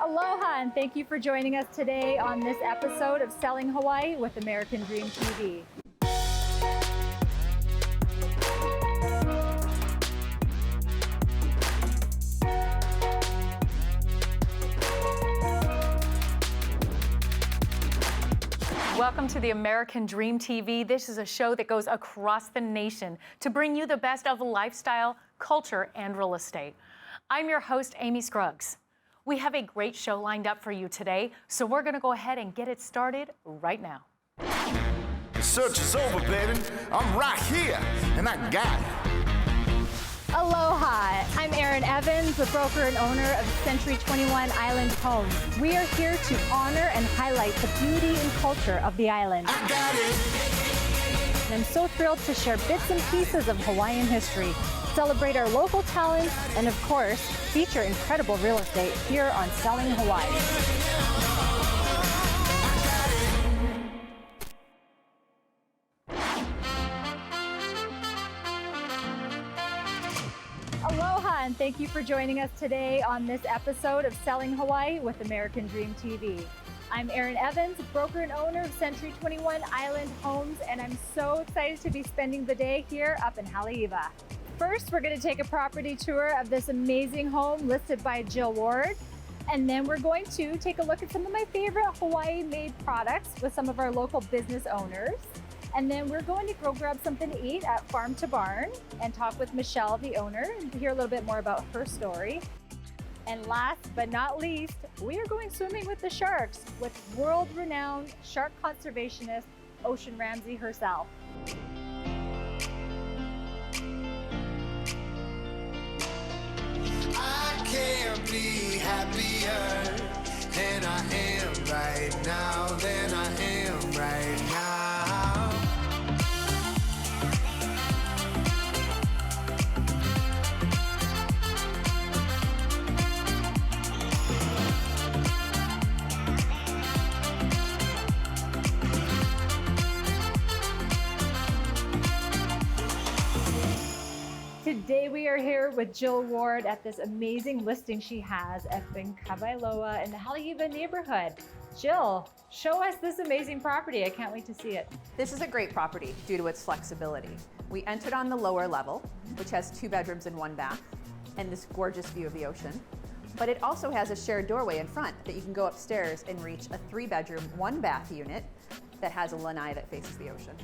Aloha, and thank you for joining us today on this episode of Selling Hawaii with American Dream TV. Welcome to the American Dream TV. This is a show that goes across the nation to bring you the best of lifestyle, culture, and real estate. I'm your host, Amy Scruggs. We have a great show lined up for you today, so we're gonna go ahead and get it started right now. The search is over, baby. I'm right here, and I got it. Aloha, I'm Erin Evans, the broker and owner of Century 21 Island Homes. We are here to honor and highlight the beauty and culture of the island. I got it. And I'm so thrilled to share bits and pieces of Hawaiian history, celebrate our local talents, and of course, feature incredible real estate here on Selling Hawaii. Aloha, and thank you for joining us today on this episode of Selling Hawaii with American Dream TV. I'm Erin Evans, broker and owner of Century 21 Island Homes, and I'm so excited to be spending the day here up in Haleiwa. First, we're going to take a property tour of this amazing home listed by Jill Ward, and then we're going to take a look at some of my favorite Hawaii-made products with some of our local business owners. And then we're going to go grab something to eat at Farm to Barn and talk with Michelle, the owner, and hear a little bit more about her story. And last but not least, we are going swimming with the sharks with world-renowned shark conservationist Ocean Ramsey herself. I can't be happier than I am right now, than I am right now. Today we are here with Jill Ward at this amazing listing she has up in Kawailoa in the Haleiwa neighborhood. Jill, show us this amazing property. I can't wait to see it. This is a great property due to its flexibility. We entered on the lower level, which has 2 bedrooms and 1 bath, and this gorgeous view of the ocean. But it also has a shared doorway in front that you can go upstairs and reach a 3-bedroom, 1-bath unit that has a lanai that faces the ocean.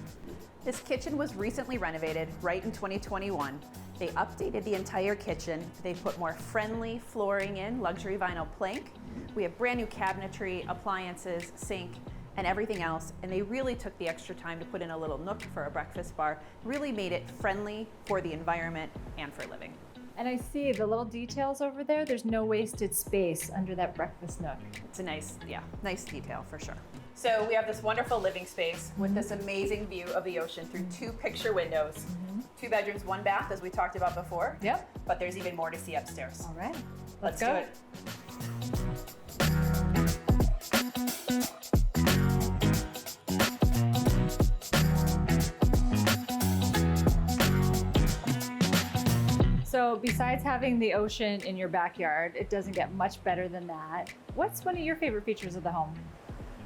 This kitchen was recently renovated right in 2021. They updated the entire kitchen. They put more friendly flooring in, luxury vinyl plank. We have brand new cabinetry, appliances, sink, and everything else. And they really took the extra time to put in a little nook for a breakfast bar, really made it friendly for the environment and for living. And I see the little details over there. There's no wasted space under that breakfast nook. It's a nice detail for sure. So we have this wonderful living space with this amazing view of the ocean through 2 picture windows. 2 bedrooms, 1 bath, as we talked about before. Yep. But there's even more to see upstairs. All right, Let's go. do it. So besides having the ocean in your backyard, it doesn't get much better than that. What's one of your favorite features of the home?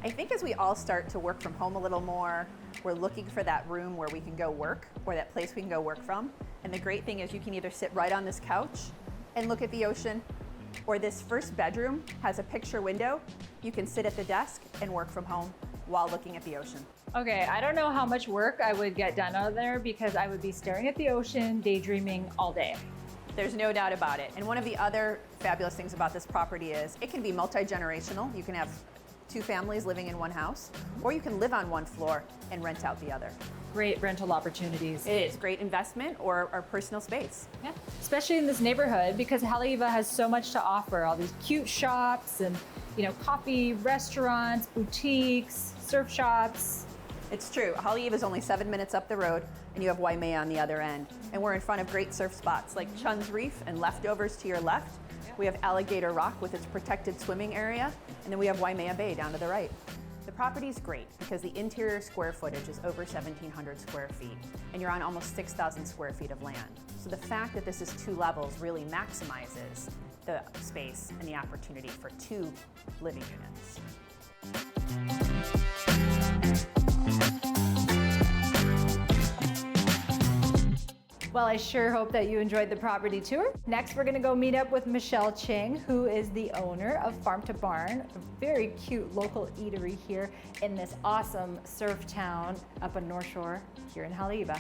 I think as we all start to work from home a little more, we're looking for that room where we can go work, or that place we can go work from. And the great thing is you can either sit right on this couch and look at the ocean, or this first bedroom has a picture window. You can sit at the desk and work from home while looking at the ocean. Okay, I don't know how much work I would get done out there because I would be staring at the ocean, daydreaming all day. There's no doubt about it. And one of the other fabulous things about this property is it can be multi-generational. You can have 2 families living in one house, or you can live on one floor and rent out the other. Great rental opportunities. It is great investment or personal space. Yeah, especially in this neighborhood because Haleiwa has so much to offer. All these cute shops and, coffee, restaurants, boutiques, surf shops. It's true. Haleiwa is only 7 minutes up the road, and you have Waimea on the other end. And we're in front of great surf spots like Chun's Reef and Leftovers to your left. We have Alligator Rock with its protected swimming area, and then we have Waimea Bay down to the right. The property's great because the interior square footage is over 1,700 square feet, and you're on almost 6,000 square feet of land. So the fact that this is 2 levels really maximizes the space and the opportunity for 2 living units. Well, I sure hope that you enjoyed the property tour. Next, we're gonna go meet up with Michelle Ching, who is the owner of Farm to Barn, a very cute local eatery here in this awesome surf town up on North Shore here in Haleiwa.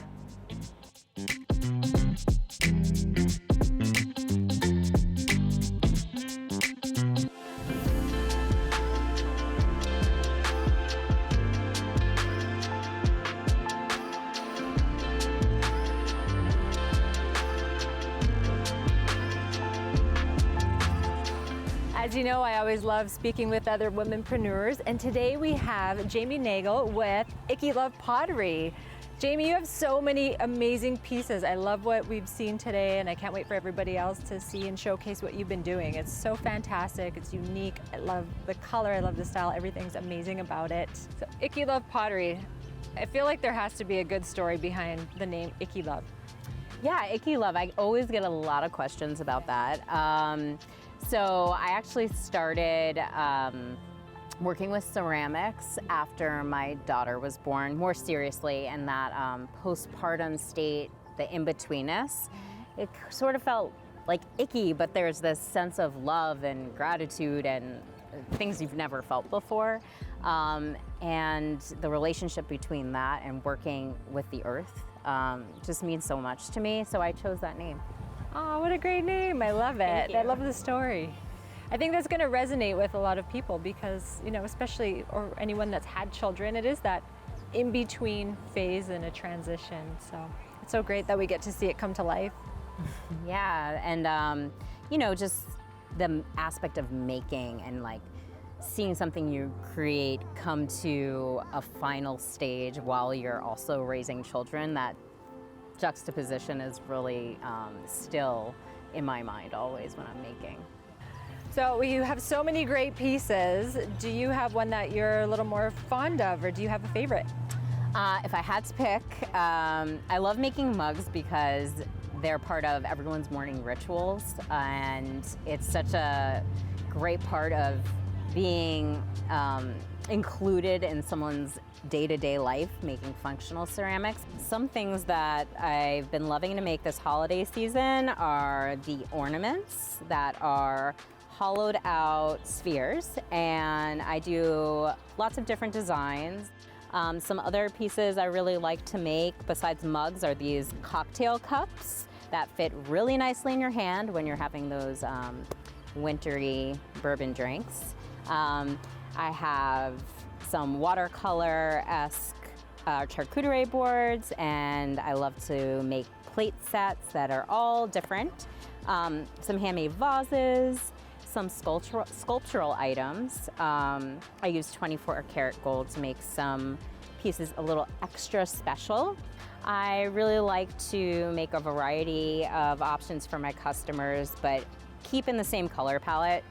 As you know, I always love speaking with other womenpreneurs, and today we have Jamie Nagel with Icky Love Pottery. Jamie, you have so many amazing pieces. I love what we've seen today, and I can't wait for everybody else to see and showcase what you've been doing. It's so fantastic, it's unique. I love the color, I love the style, everything's amazing about it. So Icky Love Pottery, I feel like there has to be a good story behind the name Icky Love. Yeah, Icky Love, I always get a lot of questions about that. So I actually started working with ceramics after my daughter was born, more seriously, and that postpartum state, the in-betweenness. It sort of felt like icky, but there's this sense of love and gratitude and things you've never felt before. And the relationship between that and working with the earth just means so much to me, so I chose that name. Oh, what a great name. I love it. I love the story. I think that's going to resonate with a lot of people because, you know, especially or anyone that's had children, it is that in-between phase in a transition. So it's so great that we get to see it come to life. Yeah, and you know, just the aspect of making and like seeing something you create come to a final stage while you're also raising children, that juxtaposition is really still in my mind always when I'm making. So you have so many great pieces. Do you have one that you're a little more fond of, or do you have a favorite? If I had to pick, I love making mugs because they're part of everyone's morning rituals, and it's such a great part of being included in someone's day-to-day life, making functional ceramics. Some things that I've been loving to make this holiday season are the ornaments that are hollowed out spheres, and I do lots of different designs. Some other pieces I really like to make besides mugs are these cocktail cups that fit really nicely in your hand when you're having those wintry bourbon drinks. I have some watercolor-esque charcuterie boards, and I love to make plate sets that are all different. Some handmade vases, some sculptural items. I use 24 karat gold to make some pieces a little extra special. I really like to make a variety of options for my customers, but keep in the same color palette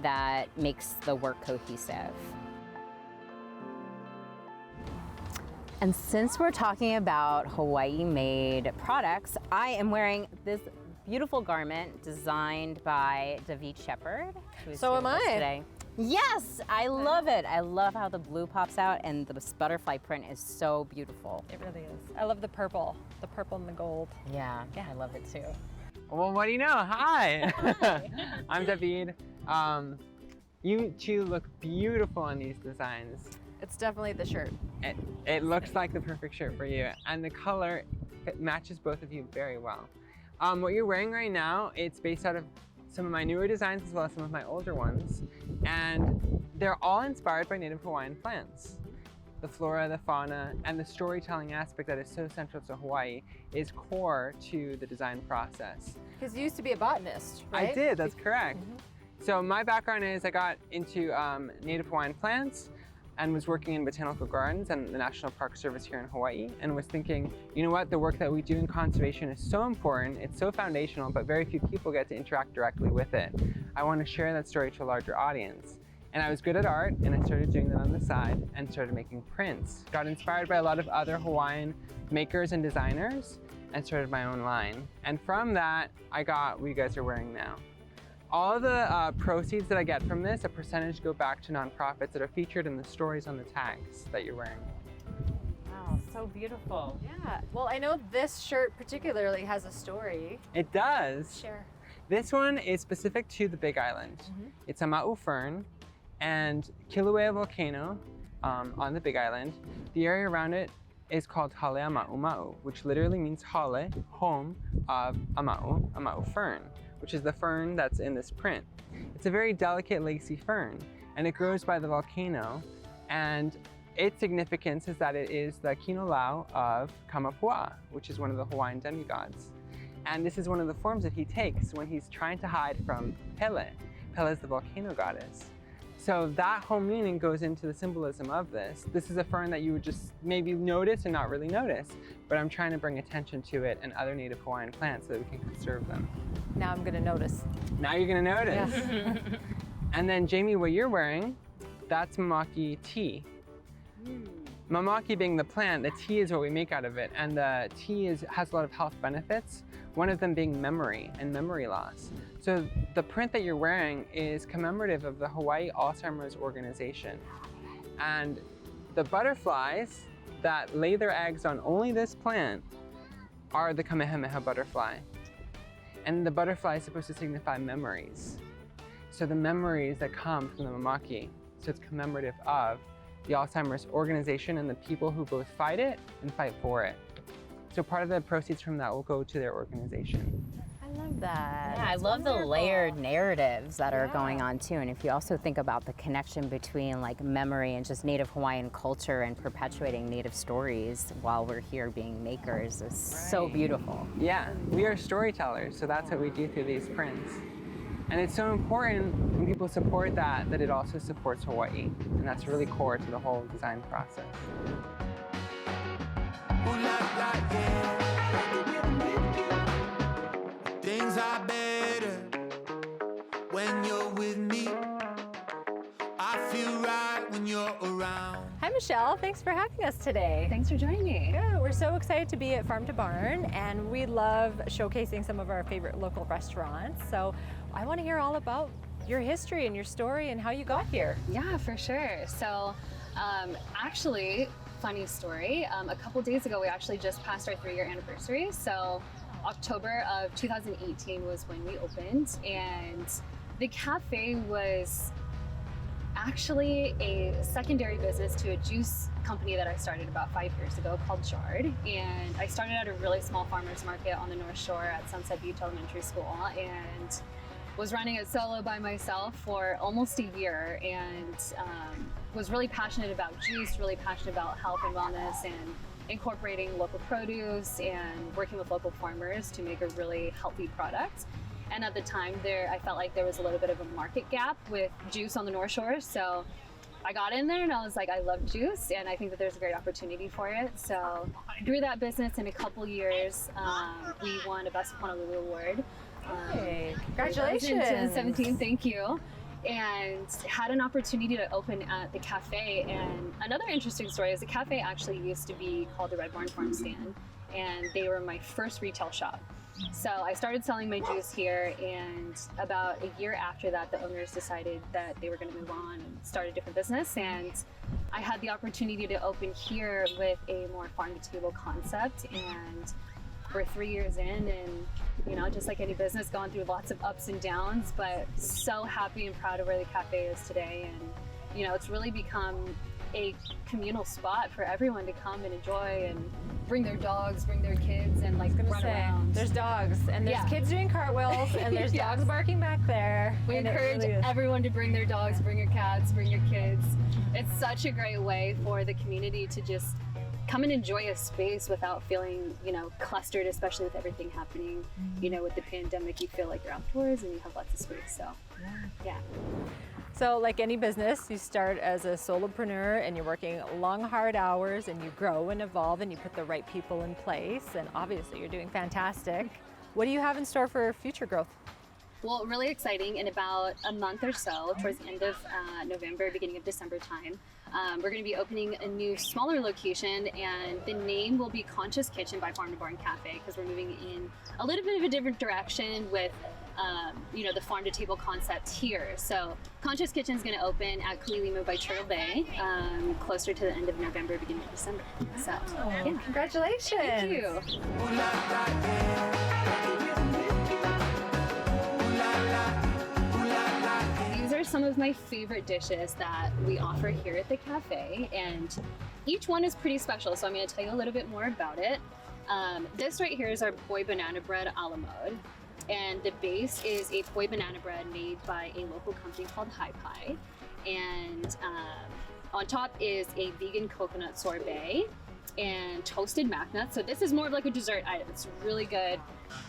that makes the work cohesive. And since we're talking about Hawaii-made products, I am wearing this beautiful garment designed by David Shepard. So am I. Today. Yes, I love it. I love how the blue pops out, and the butterfly print is so beautiful. It really is. I love the purple and the gold. Yeah, I love it too. Well, what do you know? Hi. I'm David. You two look beautiful in these designs. It's definitely the shirt. It looks like the perfect shirt for you, and the color matches both of you very well. What you're wearing right now, it's based out of some of my newer designs as well as some of my older ones, and they're all inspired by native Hawaiian plants. The flora, the fauna, and the storytelling aspect that is so central to Hawaii is core to the design process. Because you used to be a botanist, right? I did, that's correct. So my background is I got into native Hawaiian plants and was working in botanical gardens and the National Park Service here in Hawaii, and was thinking, you know what, the work that we do in conservation is so important, it's so foundational, but very few people get to interact directly with it. I want to share that story to a larger audience. And I was good at art, and I started doing that on the side and started making prints. Got inspired by a lot of other Hawaiian makers and designers and started my own line. And from that, I got what you guys are wearing now. all of the proceeds that I get from this, a percentage go back to nonprofits that are featured in the stories on the tags that you're wearing. Wow, so beautiful. Yeah. Well, I know this shirt particularly has a story. It does. Share. This one is specific to the Big Island. It's a ma'u fern and Kilauea volcano on the Big Island. The area around it is called Halea Ma'u, which literally means hale, home of a ma'u fern, which is the fern that's in this print. It's a very delicate lacy fern, and it grows by the volcano, and its significance is that it is the kinolau of Kamapua'a, which is one of the Hawaiian demigods. And this is one of the forms that he takes when he's trying to hide from Pele. Pele is the volcano goddess. So that whole meaning goes into the symbolism of this. This is a fern that you would just maybe notice and not really notice, but I'm trying to bring attention to it and other native Hawaiian plants so that we can conserve them. Now I'm gonna notice. Now you're gonna notice. Yeah. And then Jamie, what you're wearing, that's mamaki tea. Mamaki being the plant, the tea is what we make out of it, and the tea has a lot of health benefits, one of them being memory and memory loss. So the print that you're wearing is commemorative of the Hawaii Alzheimer's Organization. And the butterflies that lay their eggs on only this plant are the Kamehameha butterfly. And the butterfly is supposed to signify memories. So the memories that come from the mamaki. So it's commemorative of the Alzheimer's Organization and the people who both fight it and fight for it. So part of the proceeds from that will go to their organization. I love that. Yeah, I love the layered narratives that are going on too. And if you also think about the connection between like memory and just Native Hawaiian culture and perpetuating Native stories while we're here being makers is so beautiful. Yeah, we are storytellers, so that's what we do through these prints. And it's so important when people support that it also supports Hawaii. And that's really core to the whole design process. Ooh, la, la, yeah. Things are better when you're with me. I feel right when you're around. Hi, Michelle. Thanks for having us today. Thanks for joining me. Good. We're so excited to be at Farm to Barn, and we love showcasing some of our favorite local restaurants. So I want to hear all about your history and your story and how you got here. Yeah, for sure. So actually, funny story, a couple days ago we actually just passed our 3-year anniversary. So October of 2018 was when we opened, and the cafe was actually a secondary business to a juice company that I started about 5 years ago called Chard. And I started at a really small farmer's market on the North Shore at Sunset Beach Elementary School, and was running it solo by myself for almost a year, and was really passionate about juice, really passionate about health and wellness, and incorporating local produce and working with local farmers to make a really healthy product. And at the time I felt like there was a little bit of a market gap with juice on the North Shore. So I got in there and I was like, I love juice and I think that there's a great opportunity for it. So I grew that business in a couple years. We won a Best of Honolulu award. Hey, congratulations. In 2017, thank you. And had an opportunity to open at the cafe. And another interesting story is the cafe actually used to be called the Red Barn Farm Stand, and they were my first retail shop. So I started selling my juice here, and about a year after that, the owners decided that they were going to move on and start a different business. And I had the opportunity to open here with a more farm-to-table concept, and we're 3 years in, and you know, just like any business, gone through lots of ups and downs, but so happy and proud of where the cafe is today. And you know, it's really become a communal spot for everyone to come and enjoy and bring their dogs, bring their kids, and like run around. There's dogs, and there's kids doing cartwheels, and there's dogs barking back there. We encourage everyone to bring their dogs, bring your cats, bring your kids. It's such a great way for the community to just come and enjoy a space without feeling, you know, clustered, especially with everything happening. You know, with the pandemic, you feel like you're outdoors and you have lots of space. So, yeah. So like any business, you start as a solopreneur and you're working long, hard hours, and you grow and evolve and you put the right people in place. And obviously you're doing fantastic. What do you have in store for future growth? Well, really exciting. In about a month or so, towards the end of November, beginning of December time, we're going to be opening a new, smaller location, and the name will be Conscious Kitchen by Farm to Barn Cafe, because we're moving in a little bit of a different direction with the farm to table concept here. So Conscious Kitchen is going to open at Kuilima by Turtle Bay, closer to the end of November, beginning of December. So, yeah. Congratulations. Thank you. These are some of my favorite dishes that we offer here at the cafe, and each one is pretty special, so I'm going to tell you a little bit more about it. This right here is our poi banana bread a la mode, and the base is a poi banana bread made by a local company called Hi Pie, and on top is a vegan coconut sorbet and toasted mac nuts. So this is more of like a dessert item. It's really good.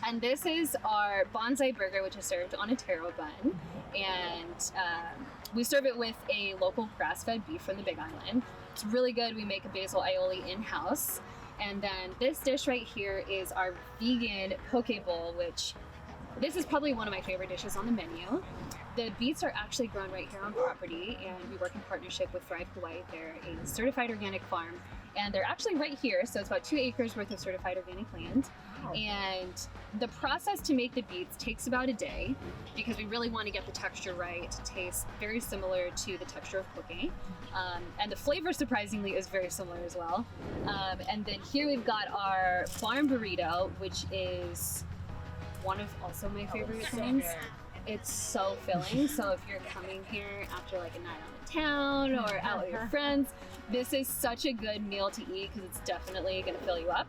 And this is our bonsai burger, which is served on a taro bun, and we serve it with a local grass-fed beef from the Big Island. It's really good. We make a basil aioli in-house. And then this dish right here is our vegan poke bowl, which this is probably one of my favorite dishes on the menu. The beets are actually grown right here on property, and we work in partnership with Thrive Hawaii. They're a certified organic farm, and they're actually right here. So it's about 2 acres worth of certified organic land. And the process to make the beets takes about a day, because we really want to get the texture right to taste very similar to the texture of poke. And the flavor, surprisingly, is very similar as well. And then here we've got our farm burrito, which is one of also my favorite things. It's so filling. So if you're coming here after like a night on the town or out with your friends, this is such a good meal to eat, because it's definitely going to fill you up.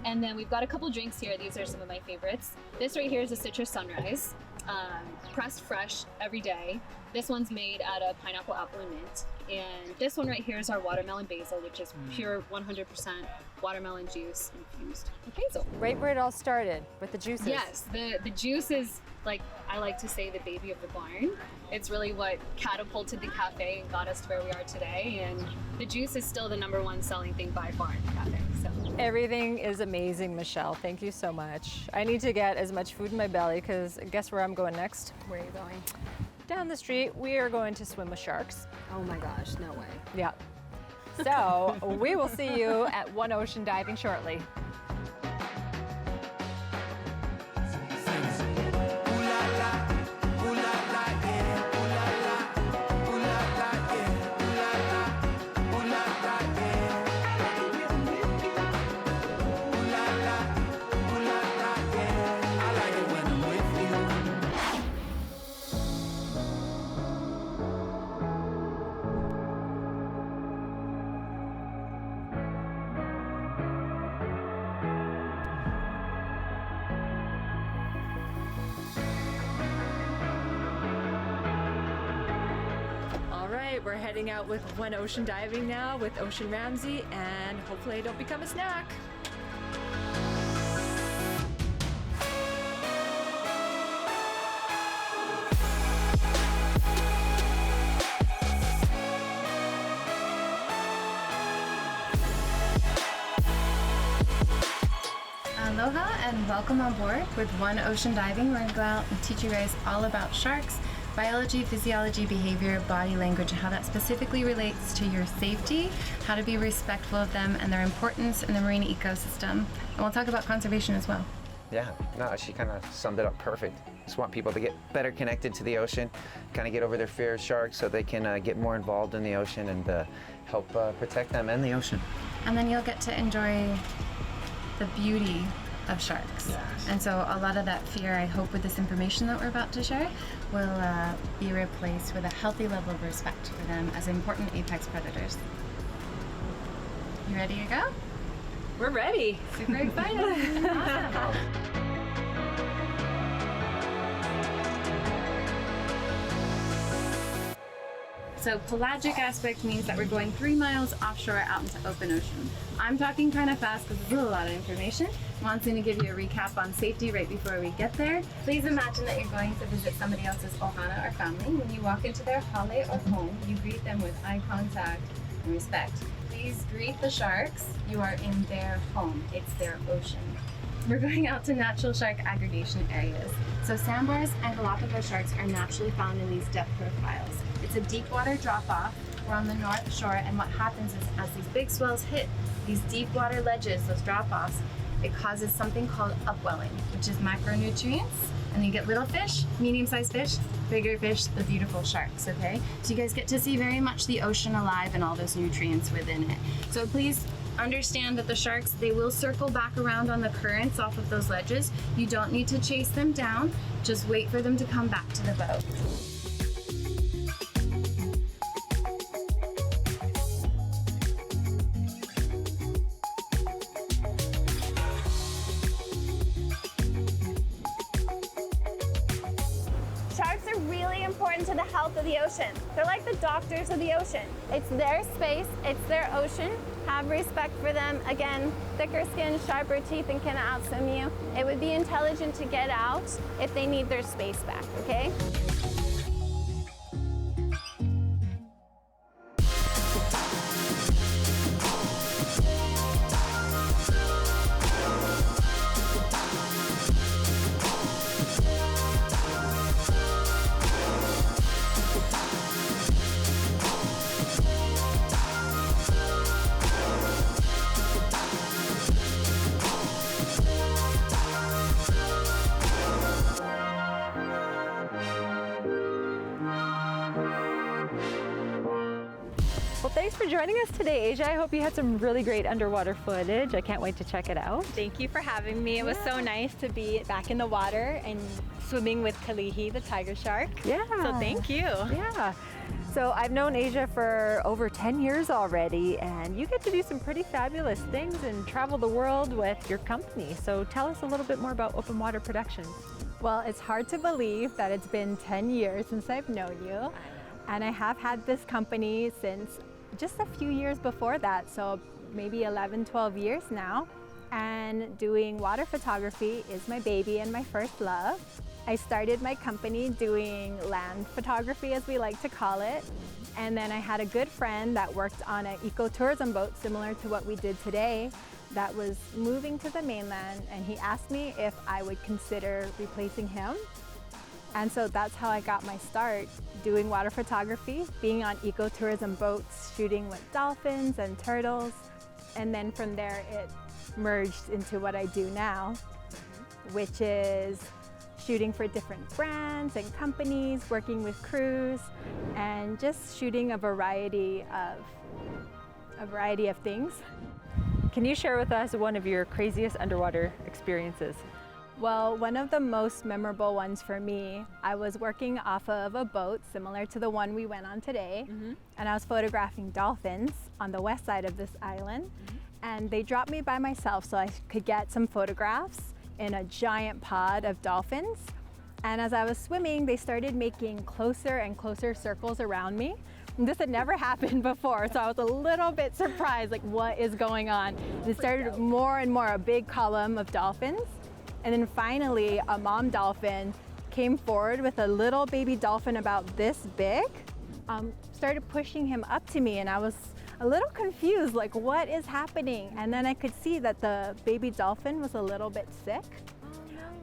And then we've got a couple drinks here. These are some of my favorites. This right here is a citrus sunrise, pressed fresh every day. This one's made out of pineapple, apple, and mint. And this one right here is our watermelon basil, which is pure 100% watermelon juice infused with basil. Right where it all started, with the juices. Yes, the juice is, like I like to say, the baby of the barn. It's really what catapulted the cafe and got us to where we are today. And the juice is still the #1 selling thing by far in the cafe. So Everything is amazing, Michelle. Thank you so much. I need to get as much food in my belly, because guess where I'm going next? where are you going? Down the street, we are going to swim with sharks. Oh my gosh, no way. Yeah. So we will see you at One Ocean Diving shortly. We're heading out with One Ocean Diving now with Ocean Ramsey, and hopefully I don't become a snack. Aloha and welcome on board with One Ocean Diving. We're going to go out and teach you guys all about sharks, biology, physiology, behavior, body language, and how that specifically relates to your safety, how to be respectful of them, and their importance in the marine ecosystem. And we'll talk about conservation as well. Yeah, no, she kind of summed it up perfect. Just want people to get better connected to the ocean, kind of get over their fear of sharks so they can get more involved in the ocean and help protect them and the ocean. And then you'll get to enjoy the beauty of sharks. Yes. And so a lot of that fear, I hope, with this information that we're about to share, will be replaced with a healthy level of respect for them as important apex predators. You ready to go? We're ready. Super excited. Awesome. So pelagic aspect means that we're going 3 miles offshore out into open ocean. I'm talking kind of fast because this is a lot of information. I'm going to give you a recap on safety right before we get there. Please imagine that you're going to visit somebody else's ohana or family. When you walk into their hale or home, you greet them with eye contact and respect. Please greet the sharks. You are in their home. It's their ocean. We're going out to natural shark aggregation areas. So sandbars and Galapagos sharks are naturally found in these depth profiles. It's a deep water drop-off. We're on the north shore, and what happens is as these big swells hit these deep water ledges, those drop-offs, it causes something called upwelling, which is macronutrients And you get little fish, medium-sized fish, bigger fish, the beautiful sharks, okay? So you guys get to see very much the ocean alive and all those nutrients within it. So please understand that the sharks, they will circle back around on the currents off of those ledges. You don't need to chase them down, just wait for them to come back to the boat. Sharks are really important to the health of the ocean. They're like the doctors of the ocean. It's their space, it's their ocean. Have respect for them. Again, thicker skin, sharper teeth, and can outswim you. It would be intelligent to get out if they need their space back, okay? Well, thanks for joining us today, Asia. I hope you had some really great underwater footage. I can't wait to check it out. Thank you for having me. It was so nice to be back in the water and swimming with Kalihi, the tiger shark. Yeah. So thank you. Yeah. So I've known Asia for over 10 years already, and you get to do some pretty fabulous things and travel the world with your company. So tell us a little bit more about Open Water Productions. Well, it's hard to believe that it's been 10 years since I've known you. And I have had this company since just a few years before that, so maybe 11, 12 years now. And doing water photography is my baby and my first love. I started my company doing land photography, as we like to call it. And then I had a good friend that worked on an ecotourism boat similar to what we did today that was moving to the mainland, and he asked me if I would consider replacing him. And so that's how I got my start, doing water photography, being on ecotourism boats, shooting with dolphins and turtles. And then from there, it merged into what I do now, which is shooting for different brands and companies, working with crews, and just shooting a variety of things. Can you share with us one of your craziest underwater experiences? Well, one of the most memorable ones for me, I was working off of a boat similar to the one we went on today, and I was photographing dolphins on the west side of this island, and they dropped me by myself so I could get some photographs in a giant pod of dolphins. And as I was swimming, they started making closer and closer circles around me. And this had never happened before, so I was a little bit surprised, like, what is going on? And it started more and more, a big column of dolphins. And then finally, a mom dolphin came forward with a little baby dolphin about this big, started pushing him up to me, and I was a little confused, like, what is happening? And then I could see that the baby dolphin was a little bit sick,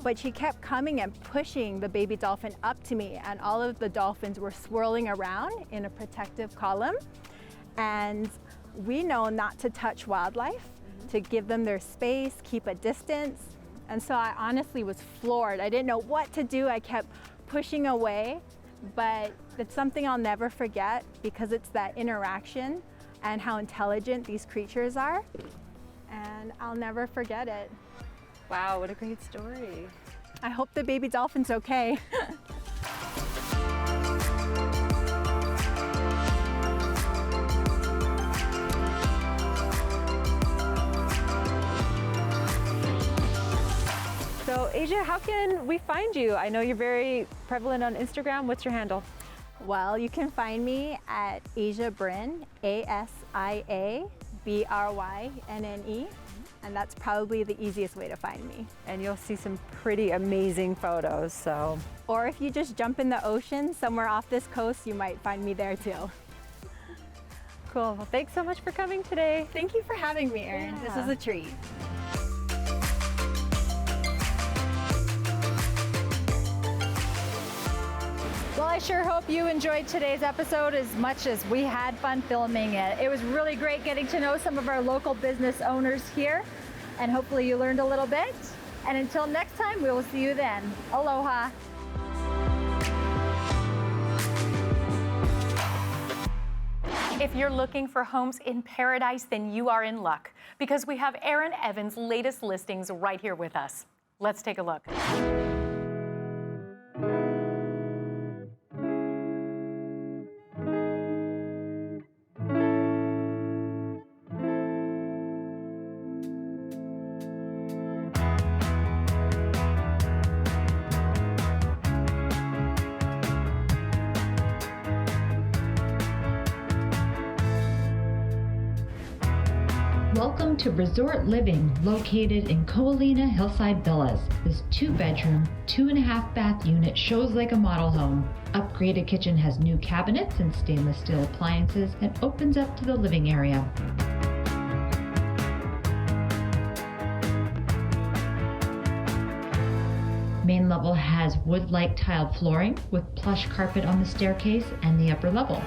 but she kept coming and pushing the baby dolphin up to me, and all of the dolphins were swirling around in a protective column. And we know not to touch wildlife, to give them their space, keep a distance. And so I honestly was floored. I didn't know what to do. I kept pushing away, but it's something I'll never forget because it's that interaction and how intelligent these creatures are. And I'll never forget it. Wow, what a great story. I hope the baby dolphin's okay. So Asia, how can we find you? I know you're very prevalent on Instagram. What's your handle? Well, you can find me at Asia Brynne, ASIABRYNNE, and that's probably the easiest way to find me. And you'll see some pretty amazing photos, so. Or if you just jump in the ocean somewhere off this coast, you might find me there too. Cool, well, thanks so much for coming today. Thank you for having me, Erin. This was a treat. Well, I sure hope you enjoyed today's episode as much as we had fun filming it. It was really great getting to know some of our local business owners here, and hopefully you learned a little bit. And until next time, we will see you then. Aloha. If you're looking for homes in paradise, then you are in luck because we have Erin Evans' latest listings right here with us. Let's take a look. Welcome to Resort Living, located in Ko'olina Hillside Villas. This 2-bedroom, 2.5-bath unit shows like a model home. Upgraded kitchen has new cabinets and stainless steel appliances and opens up to the living area. Main level has wood-like tiled flooring with plush carpet on the staircase and the upper level.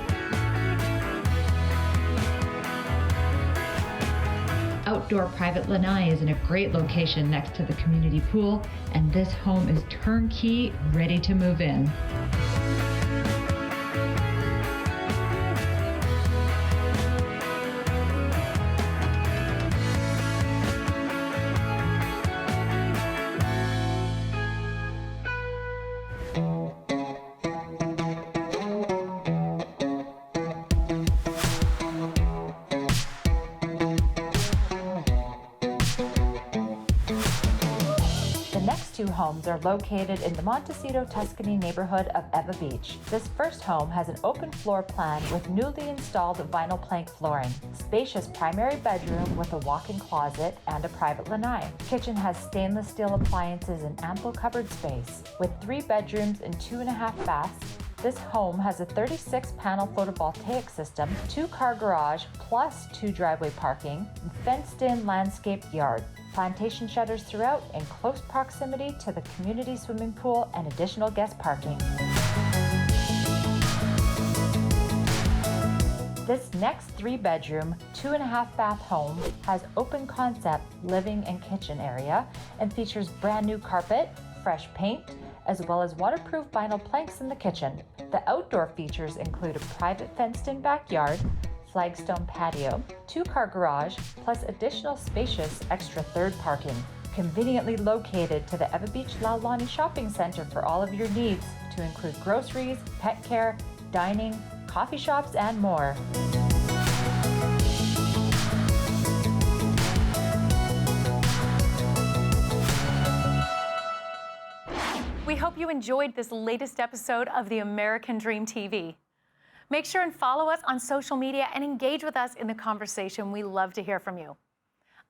Outdoor private lanai is in a great location next to the community pool, and this home is turnkey, ready to move in. Two homes are located in the Montecito, Tuscany neighborhood of Eva Beach. This first home has an open floor plan with newly installed vinyl plank flooring, spacious primary bedroom with a walk-in closet and a private lanai. Kitchen has stainless steel appliances and ample cupboard space. With 3 bedrooms and 2.5 baths, this home has a 36-panel photovoltaic system, 2-car garage plus 2 driveway parking, and fenced-in landscaped yard. Plantation shutters throughout in close proximity to the community swimming pool and additional guest parking. This next 3-bedroom, 2.5-bath home has open concept living and kitchen area and features brand new carpet, fresh paint, as well as waterproof vinyl planks in the kitchen. The outdoor features include a private fenced-in backyard, flagstone patio, 2-car garage, plus additional spacious extra third parking. Conveniently located to the Eva Beach Laulani Shopping Center for all of your needs, to include groceries, pet care, dining, coffee shops, and more. We hope you enjoyed this latest episode of the American Dream TV. Make sure and follow us on social media and engage with us in the conversation. We love to hear from you.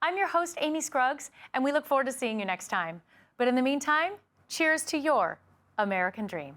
I'm your host, Amy Scruggs, and we look forward to seeing you next time. But in the meantime, cheers to your American Dream.